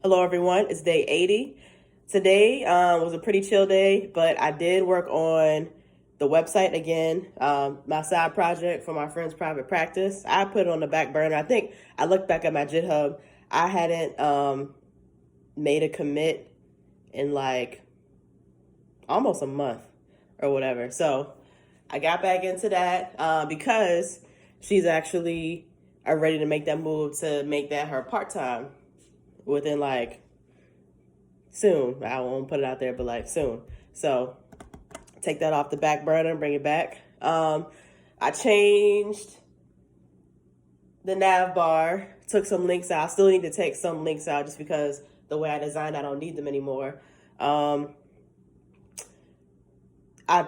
Hello, everyone. It's day 80. Today was a pretty chill day, but I did work on the website again, my side project for my friend's private practice. I put it on the back burner. I think I looked back at my GitHub. I hadn't made a commit in like almost a month or whatever. So I got back into that because she's actually ready to make that move to make that her part-time within like soon. I won't put it out there, but like soon. So take that off the back burner and bring it back. I changed the nav bar, took some links out. I still need to take some links out just because the way I designed, I don't need them anymore. I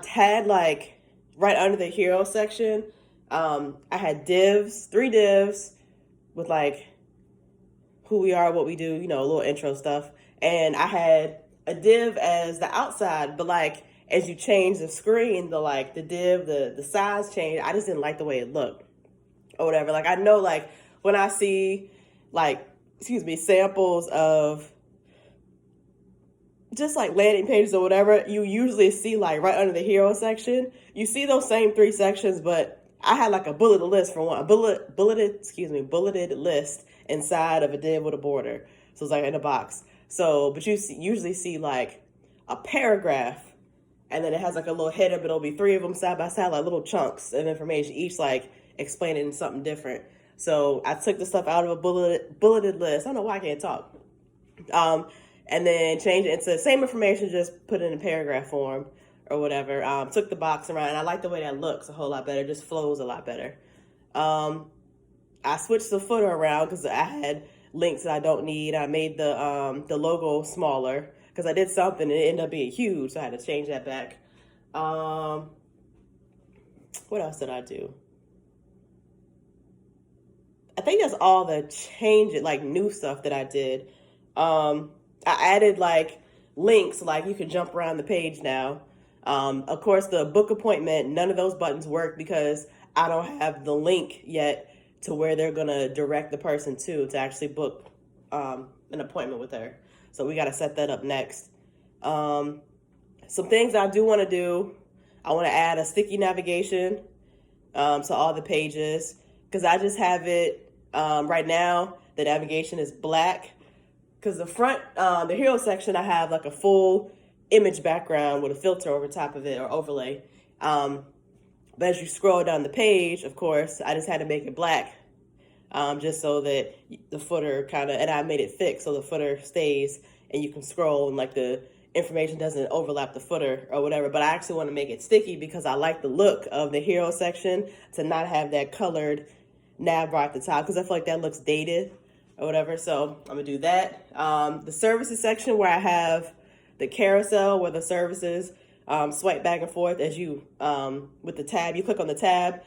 had like right under the hero section, I had divs, 3 divs with like who we are, what we do, a little intro stuff. And I had a div as the outside, but like as you change the screen, the div, the size change, I just didn't like the way it looked or whatever. Like I know like when I see samples of just like landing pages or whatever, you usually see like right under the hero section, you see those same 3 sections, but I had like a bulleted list for one, bulleted list inside of a div with a border. So it's like in a box. So, but usually see like a paragraph and then it has like a little header, but it'll be 3 of them side by side, like little chunks of information, each like explaining something different. So I took the stuff out of a bulleted list. I don't know why I can't talk. And then changed it into the same information, just put it in paragraph form or whatever. Took the box around, and I like the way that looks a whole lot better. It just flows a lot better. I switched the footer around because I had links that I don't need. I made the logo smaller because I did something and it ended up being huge, so I had to change that back. What else did I do? I think that's all the new stuff that I did. I added like links, like you can jump around the page now. Of course, the book appointment, none of those buttons work because I don't have the link yet to where they're going to direct the person to actually book an appointment with her. So we got to set that up next. Some things I do want to do, I want to add a sticky navigation to all the pages because I just have it right now. The navigation is black. Because the front, the hero section, I have like a full image background with a filter over top of it or overlay. But as you scroll down the page, of course, I just had to make it black just so that the footer and I made it fixed so the footer stays and you can scroll and like the information doesn't overlap the footer or whatever. But I actually want to make it sticky because I like the look of the hero section to not have that colored nav bar at the top because I feel like that looks dated or whatever. So I'm gonna do that. The services section where I have the carousel where the services swipe back and forth as you with the tab, you click on the tab,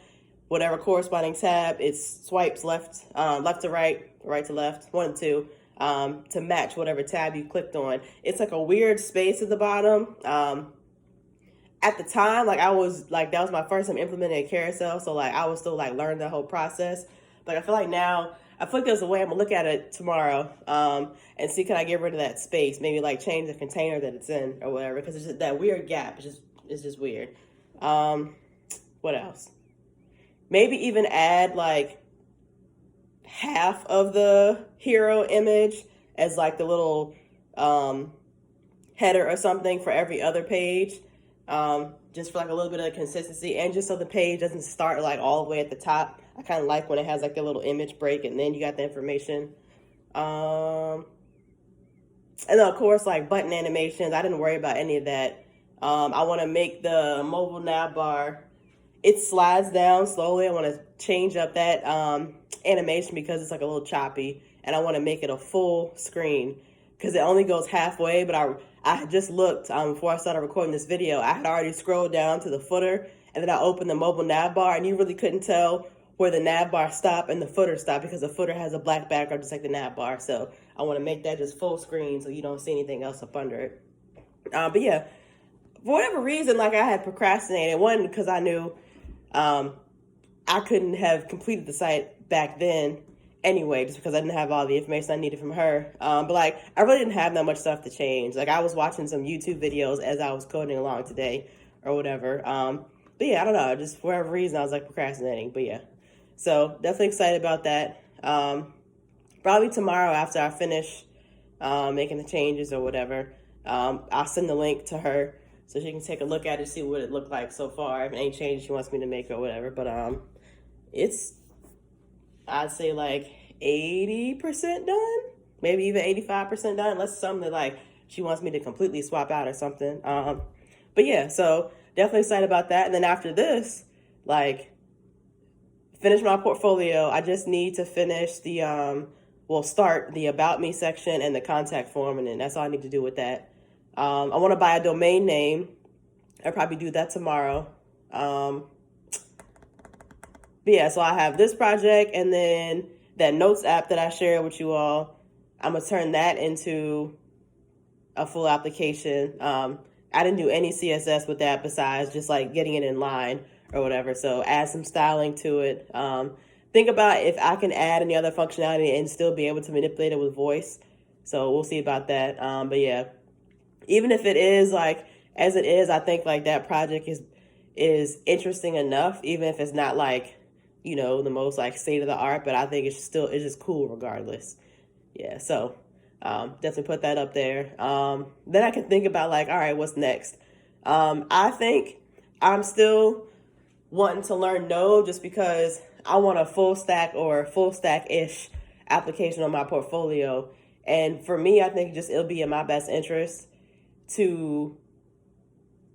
whatever corresponding tab, it swipes left to right, right to left, 1 and 2 to match whatever tab you clicked on. It's like a weird space at the bottom. At the time, like I was like that was my first time implementing a carousel, so like I was still like learning the whole process. But I feel like now there's a way I'm gonna look at it tomorrow and see can I get rid of that space, maybe like change the container that it's in or whatever, because it's just that weird gap. It's just weird. What else? Maybe even add like half of the hero image as like the little header or something for every other page, just for like a little bit of consistency and just so the page doesn't start like all the way at the top. I kind of like when it has like a little image break and then you got the information. And then of course like button animations, I didn't worry about any of that. I want to make the mobile nav bar, it slides down slowly. I want to change up that animation because it's like a little choppy, and I want to make it a full screen because it only goes halfway. But I had just looked before I started recording this video. I had already scrolled down to the footer, and then I opened the mobile nav bar, and you really couldn't tell where the nav bar stopped and the footer stopped because the footer has a black background just like the nav bar. So I want to make that just full screen so you don't see anything else up under it. But yeah, for whatever reason, like I had procrastinated. One, because I knew I couldn't have completed the site back then. anyway, just because I didn't have all the information I needed from her. But like, I really didn't have that much stuff to change. Like, I was watching some YouTube videos as I was coding along today or whatever. But yeah, I don't know. Just for whatever reason, I was like procrastinating. But yeah, so definitely excited about that. Probably tomorrow after I finish making the changes or whatever, I'll send the link to her so she can take a look at it, see what it looked like so far, if any changes she wants me to make or whatever. But it's, I'd say like 80% done, maybe even 85% done, unless it's something that like she wants me to completely swap out or something. But yeah, so definitely excited about that. And then after this, like, finish my portfolio. I just need to finish the start the About Me section and the contact form, and then that's all I need to do with that. I want to buy a domain name. I'll probably do that tomorrow. But yeah, so I have this project, and then that notes app that I shared with you all. I'm gonna turn that into a full application. I didn't do any CSS with that besides just like getting it in line or whatever. So add some styling to it. Think about if I can add any other functionality and still be able to manipulate it with voice. So we'll see about that. But yeah, even if it is like as it is, I think like that project is interesting enough, even if it's not like, you know, the most like state of the art, but I think it's just cool regardless. Yeah, so definitely put that up there. Then I can think about like, all right, what's next? I think I'm still wanting to learn Node just because I want a full stack or full stack-ish application on my portfolio. And for me, I think just it'll be in my best interest to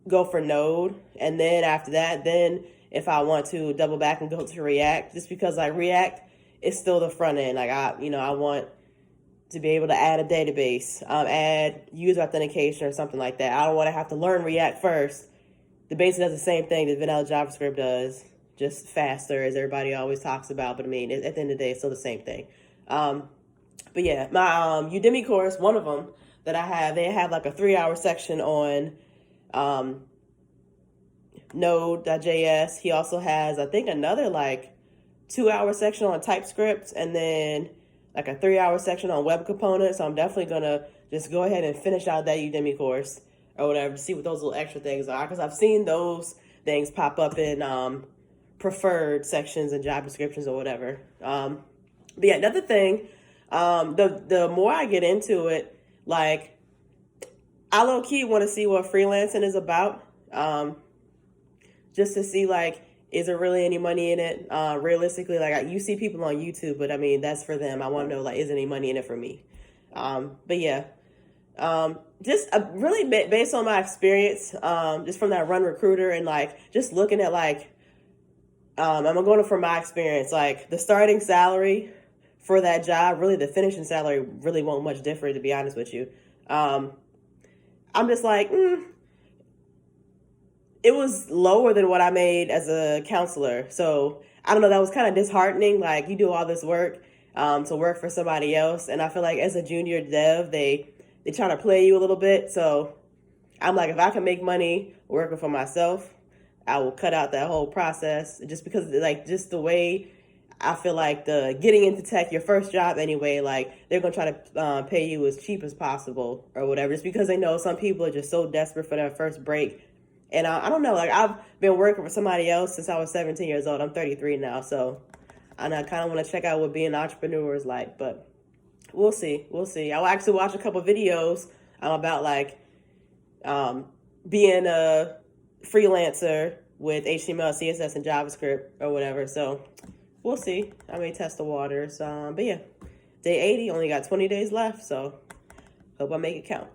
go for Node. And then after that, then if I want to double back and go to React, just because like React is still the front end. Like I want to be able to add a database, add user authentication or something like that. I don't want to have to learn React first. The basic does the same thing that vanilla JavaScript does, just faster, as everybody always talks about. But I mean, at the end of the day, it's still the same thing. But yeah, my Udemy course, one of them that I have, they have like a 3-hour section on Node.js. He also has, I think, another like 2-hour section on TypeScript, and then like a 3-hour section on web components. So I'm definitely gonna just go ahead and finish out that Udemy course or whatever, see what those little extra things are, because I've seen those things pop up in preferred sections and job descriptions or whatever. But yeah, another thing, the more I get into it, like I low key want to see what freelancing is about, just to see like, is there really any money in it? Realistically, like you see people on YouTube, but I mean that's for them. I want to know like, is there any money in it for me? But yeah. Just really based on my experience, just from that Run Recruiter and like just looking at like, I'm going from my experience, like the starting salary for that job, really the finishing salary really won't much differ, to be honest with you. I'm just like, it was lower than what I made as a counselor. So I don't know, that was kind of disheartening. Like you do all this work to work for somebody else. And I feel like as a junior dev, they try to play you a little bit. So I'm like, if I can make money working for myself, I will cut out that whole process, just because like just the way I feel like the getting into tech, your first job anyway, like they're going to try to pay you as cheap as possible or whatever, just because they know some people are just so desperate for their first break. And I don't know, like I've been working for somebody else since I was 17 years old. I'm 33 now. So and I kind of want to check out what being an entrepreneur is like, but we'll see. I'll actually watch a couple videos about like being a freelancer with HTML, CSS, and JavaScript or whatever. So we'll see. I may test the waters. But yeah, day 80, only got 20 days left. So hope I make it count.